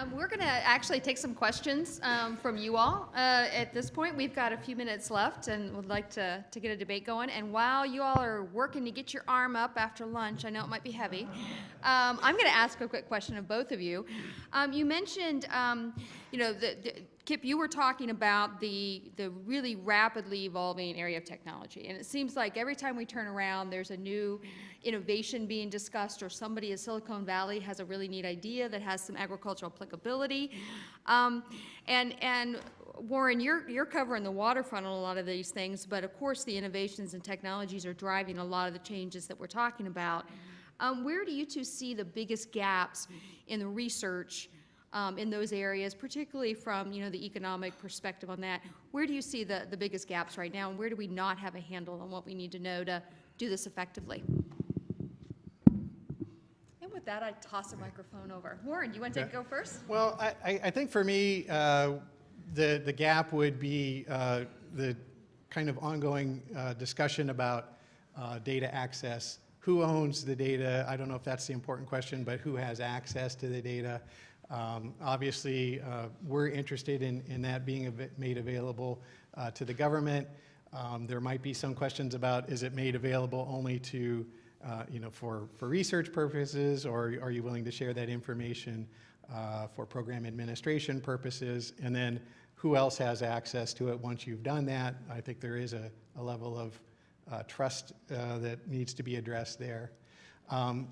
We're going to actually take some questions from you all. At this point, we've got a few minutes left and would like to get a debate going. And while you all are working to get your arm up after lunch, I know it might be heavy, I'm going to ask a quick question of both of you. You mentioned, Kip, you were talking about the really rapidly evolving area of technology. And it seems like every time we turn around, there's a new innovation being discussed, or somebody in Silicon Valley has a really neat idea that has some agricultural applicability. And Warren, you're covering the waterfront on a lot of these things, but of course the innovations and technologies are driving a lot of the changes that we're talking about. Where do you two see the biggest gaps in the research in those areas, particularly from the economic perspective on that? Where do you see the biggest gaps right now, and where do we not have a handle on what we need to know to do this effectively? And with that, I toss a microphone over. Warren, you want to go first? Well, I think for me, the gap would be the kind of ongoing discussion about data access. Who owns the data? I don't know if that's the important question, but who has access to the data? Obviously, we're interested in that being made available to the government. There might be some questions about, is it made available only to, for research purposes, or are you willing to share that information for program administration purposes? And then who else has access to it once you've done that? I think there is a level of trust that needs to be addressed there. And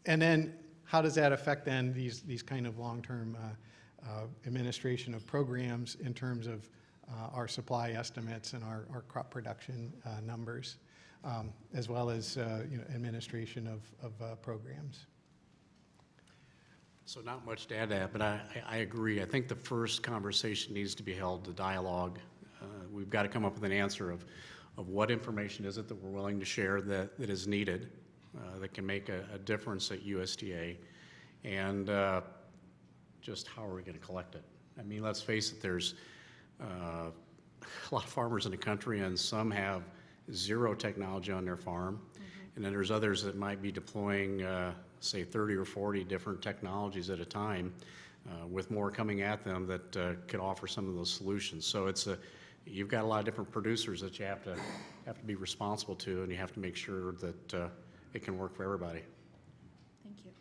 then how does that affect then these kind of long-term administration of programs in terms of our supply estimates and our crop production numbers, as well as administration of programs? So not much to add to that, but I agree. I think the first conversation needs to be held, the dialogue. We've got to come up with an answer of what information is it that we're willing to share that is needed, that can make a difference at USDA, and just how are we going to collect it? I mean, let's face it, there's a lot of farmers in the country, and some have zero technology on their farm, and then there's others that might be deploying, say, 30 or 40 different technologies at a time, with more coming at them that could offer some of those solutions. So you've got a lot of different producers that you have to be responsible to, and you have to make sure that it can work for everybody. Thank you.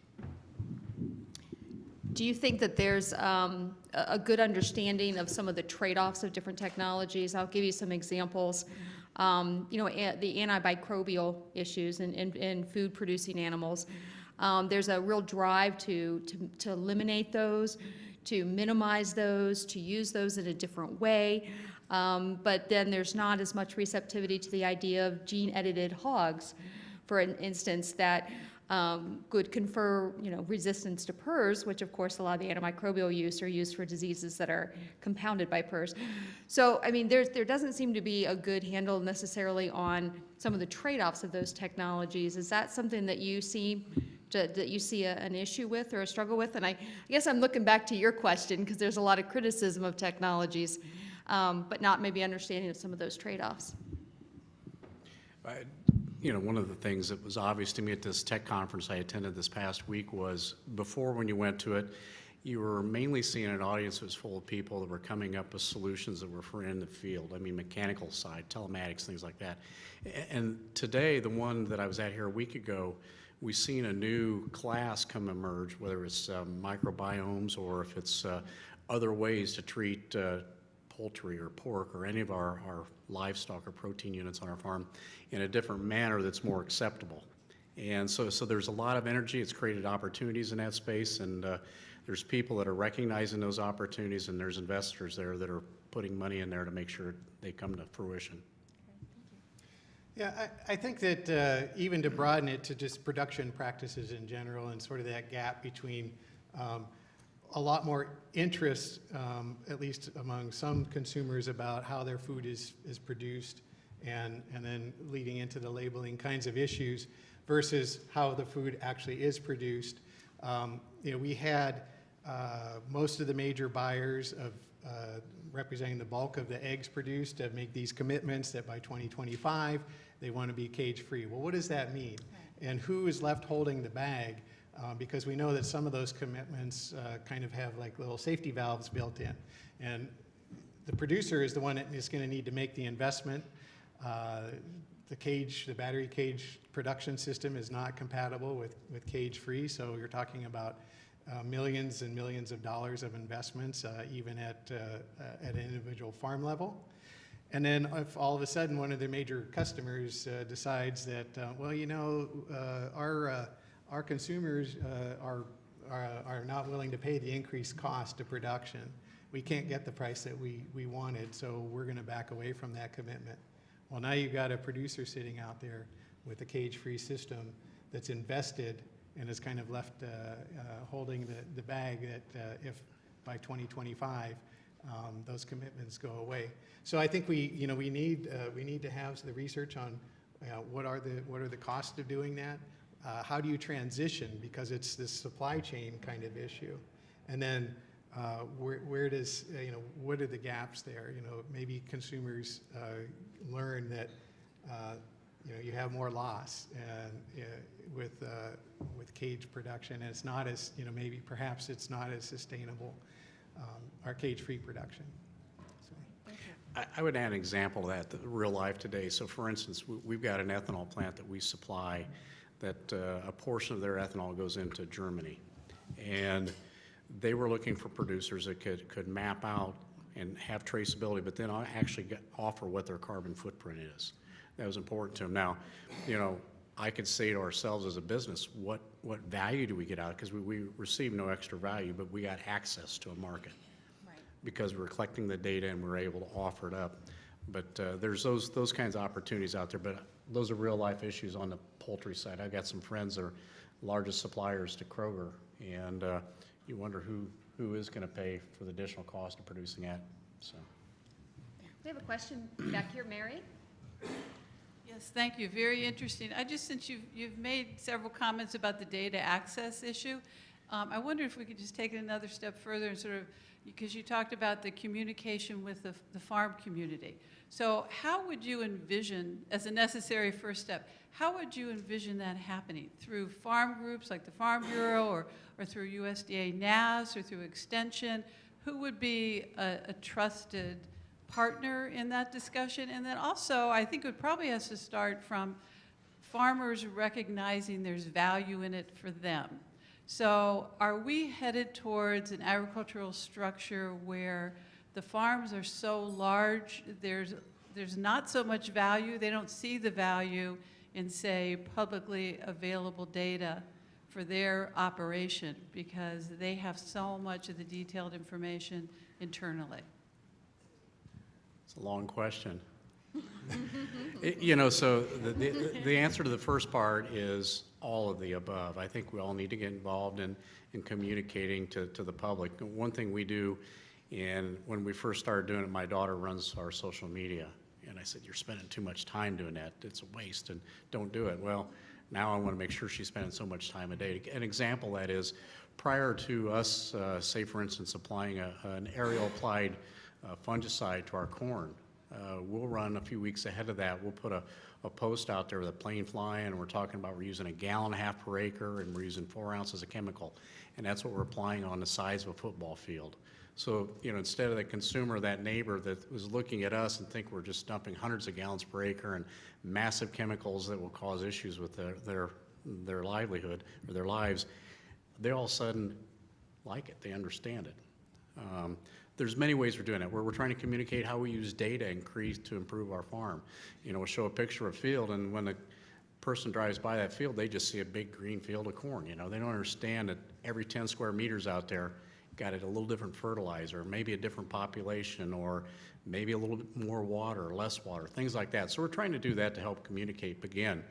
Do you think that there's a good understanding of some of the trade-offs of different technologies? I'll give you some examples. The antimicrobial issues in food-producing animals. There's a real drive to eliminate those, to minimize those, to use those in a different way. But then there's not as much receptivity to the idea of gene-edited hogs, for instance, that could confer, resistance to PRRS, which of course a lot of the antimicrobial use are used for diseases that are compounded by PRRS. So, I mean, there doesn't seem to be a good handle necessarily on some of the trade-offs of those technologies. Is that something that you see an issue with or a struggle with? And I guess I'm looking back to your question, because there's a lot of criticism of technologies, but not maybe understanding of some of those trade-offs. One of the things that was obvious to me at this tech conference I attended this past week was, before, when you went to it, you were mainly seeing an audience that was full of people that were coming up with solutions that were for in the field. I mean, mechanical side, telematics, things like that. And today, the one that I was at here a week ago, we've seen a new class come emerge, whether it's microbiomes or if it's other ways to treat poultry or pork or any of our livestock or protein units on our farm in a different manner that's more acceptable. And so there's a lot of energy. It's created opportunities in that space, and there's people that are recognizing those opportunities, and there's investors there that are putting money in there to make sure they come to fruition. Yeah, I think that even to broaden it to just production practices in general, and sort of that gap between a lot more interest, at least among some consumers, about how their food is produced, and then leading into the labeling kinds of issues, versus how the food actually is produced. We had most of the major buyers of representing the bulk of the eggs produced to make these commitments that by 2025 they want to be cage-free. Well, what does that mean? And who is left holding the bag because we know that some of those commitments kind of have like little safety valves built in. And the producer is the one that is going to need to make the investment. The battery cage production system is not compatible with cage-free, so you're talking about millions and millions of dollars of investments, even at an individual farm level. And then if all of a sudden one of the major customers decides that, well, you know, our consumers are not willing to pay the increased cost of production. We can't get the price that we wanted, so we're going to back away from that commitment. Well, now you've got a producer sitting out there with a cage-free system that's invested and is kind of left holding the bag that if by 2025 those commitments go away. So I think we need to have the research on what are the costs of doing that. How do you transition, because it's this supply chain kind of issue, and then where does what are the gaps there? Maybe consumers learn that you have more loss with cage production, and it's not as maybe perhaps it's not as sustainable, our cage-free production. I would add an example of that, real life today. So for instance, we've got an ethanol plant that we supply that a portion of their ethanol goes into Germany. And they were looking for producers that could map out and have traceability, but then actually offer what their carbon footprint is. That was important to them. Now, I could say to ourselves as a business, what value do we get out of it? Because we receive no extra value, but we got access to a market. Right. Because we're collecting the data and we're able to offer it up. But there's those kinds of opportunities out there, but those are real life issues on the poultry side. I've got some friends that are largest suppliers to Kroger, and you wonder who is going to pay for the additional cost of producing that. So. We have a question back here, Mary. Yes, thank you. Very interesting. Since you've made several comments about the data access issue, I wonder if we could just take it another step further and sort of, because you talked about the communication with the farm community. So how would you envision, as a necessary first step, how would you envision that happening? Through farm groups like the Farm Bureau, or through USDA NAS, or through Extension? Who would be a trusted partner in that discussion? And then also, I think it probably has to start from farmers recognizing there's value in it for them. So are we headed towards an agricultural structure where the farms are so large, there's not so much value, they don't see the value in, say, publicly available data for their operation because they have so much of the detailed information internally? It's a long question. So the answer to the first part is all of the above. I think we all need to get involved in communicating to the public. One thing we do, and when we first started doing it, my daughter runs our social media, and I said, "You're spending too much time doing that. It's a waste, and don't do it." Well, now I want to make sure she's spending so much time a day. An example of that is prior to us, say for instance, applying an aerial applied fungicide to our corn. We'll run a few weeks ahead of that. We'll put a post out there with a plane flying, and we're talking about we're using 1.5 gallons per acre, and we're using 4 ounces of chemical, and that's what we're applying on the size of a football field. So, instead of the consumer, that neighbor that was looking at us and think we're just dumping hundreds of gallons per acre and massive chemicals that will cause issues with their livelihood or their lives, they all of a sudden like it. They understand it. There's many ways we're doing it. We're trying to communicate how we use data to improve our farm. We'll show a picture of a field, and when the person drives by that field, they just see a big green field of corn. They don't understand that every 10 square meters out there got a little different fertilizer, maybe a different population, or maybe a little bit more water or less water, things like that. So we're trying to do that to help communicate. But again,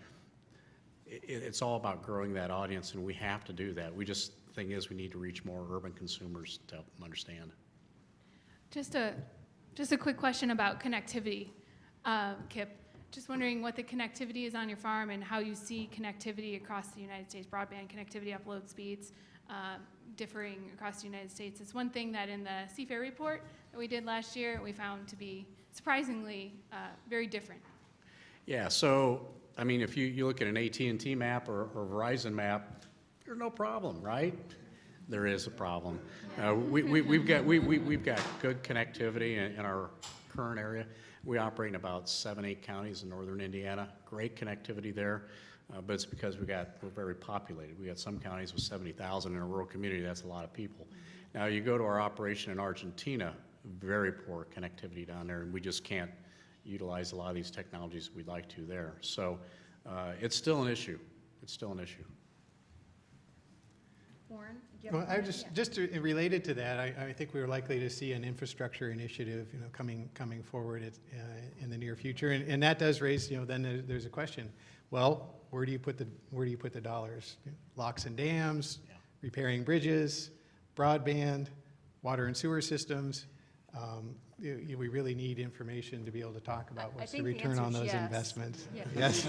it's all about growing that audience, and we have to do that. The thing is, we need to reach more urban consumers to help them understand. Just a quick question about connectivity, Kip. Just wondering what the connectivity is on your farm and how you see connectivity across the United States, broadband connectivity, upload speeds differing across the United States. It's one thing that in the Seafair report that we did last year, we found to be surprisingly very different. Yeah, so, if you look at an AT&T map or Verizon map, There's no problem, right? There is a problem. We've got good connectivity in our current area. We operate in about 7, 8 counties in northern Indiana. Great connectivity there, but it's because we're very populated. We got some counties with 70,000 in a rural community. That's a lot of people. Now you go to our operation in Argentina, very poor connectivity down there, and we just can't utilize a lot of these technologies we'd like to there. So it's still an issue. It's still an issue. Warren? do you have Well, a I comment? just related to that, I think we're likely to see an infrastructure initiative, coming forward in the near future, and that does raise, then there's a question. Well, where do you put the dollars? Locks and dams, repairing bridges, broadband, water and sewer systems. We really need information to be able to talk about I what's the think the return on answer those is yes. investments. Yeah. Yes.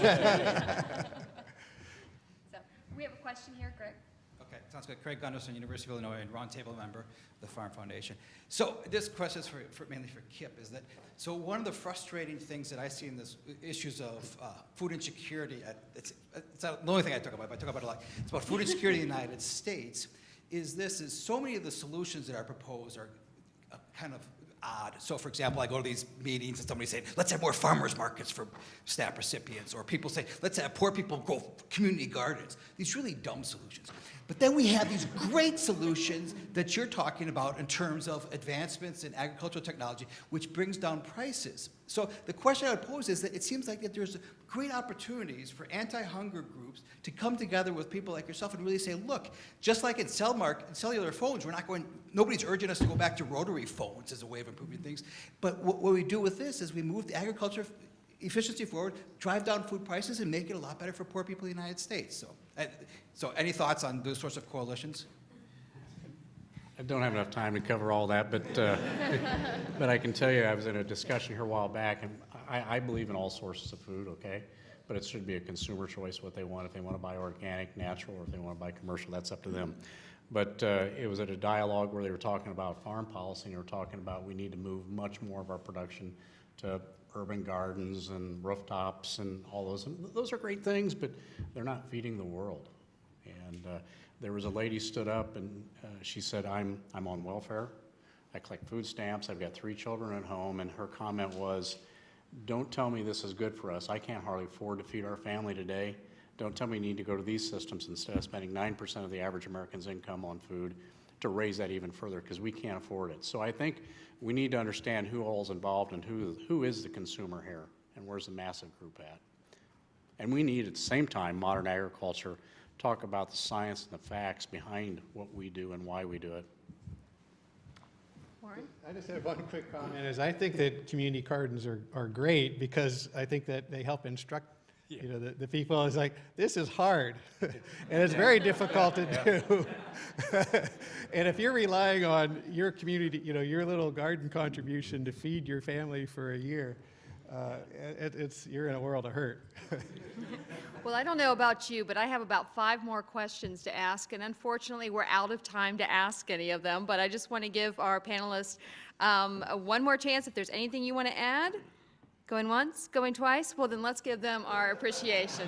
So, we have a question here, Greg. Okay, sounds good. Craig Gunderson, University of Illinois, and roundtable member of the Farm Foundation. So this question is mainly for Kip. Is that so? One of the frustrating things that I see in this issues of food insecurity. It's not the only thing I talk about. But I talk about a lot. It's about food insecurity in the United States. Is so many of the solutions that are proposed are kind of odd. So, for example, I go to these meetings and somebody saying, let's have more farmers markets for SNAP recipients, or people say, let's have poor people grow community gardens. These really dumb solutions. But then we have these great solutions that you're talking about in terms of advancements in agricultural technology, which brings down prices. So the question I would pose is that it seems like that there's great opportunities for anti-hunger groups to come together with people like yourself and really say, look, just like in cellular phones, nobody's urging us to go back to rotary phones as a way of improving things. But what we do with this is we move the agriculture efficiency forward, drive down food prices, and make it a lot better for poor people in the United States. So any thoughts on those sorts of coalitions? I don't have enough time to cover all that, but I can tell you I was in a discussion here a while back, and I believe in all sources of food, okay? But it should be a consumer choice what they want. If they want to buy organic, natural, or if they want to buy commercial, that's up to them. But it was at a dialogue where they were talking about farm policy, and they were talking about we need to move much more of our production to urban gardens and rooftops and all those. And those are great things, but they're not feeding the world. And there was a lady stood up and she said, I'm on welfare. I collect food stamps. I've got 3 children at home. And her comment was, don't tell me this is good for us. I can't hardly afford to feed our family today. Don't tell me we need to go to these systems instead of spending 9% of the average American's income on food to raise that even further, because we can't afford it. So I think we need to understand who all's involved and who is the consumer here and where's the massive group at. And we need, at the same time, modern agriculture, talk about the science and the facts behind what we do and why we do it. Warren? I just have one quick comment, is I think that community gardens are great because I think that they help instruct the people. Is like, this is hard and it's very difficult to do. And if you're relying on your community, your little garden contribution to feed your family for a year, you're in a world of hurt. Well, I don't know about you, but I have about 5 more questions to ask, and unfortunately, we're out of time to ask any of them, but I just want to give our panelists one more chance. If there's anything you want to add, going once, going twice, well, then let's give them our appreciation.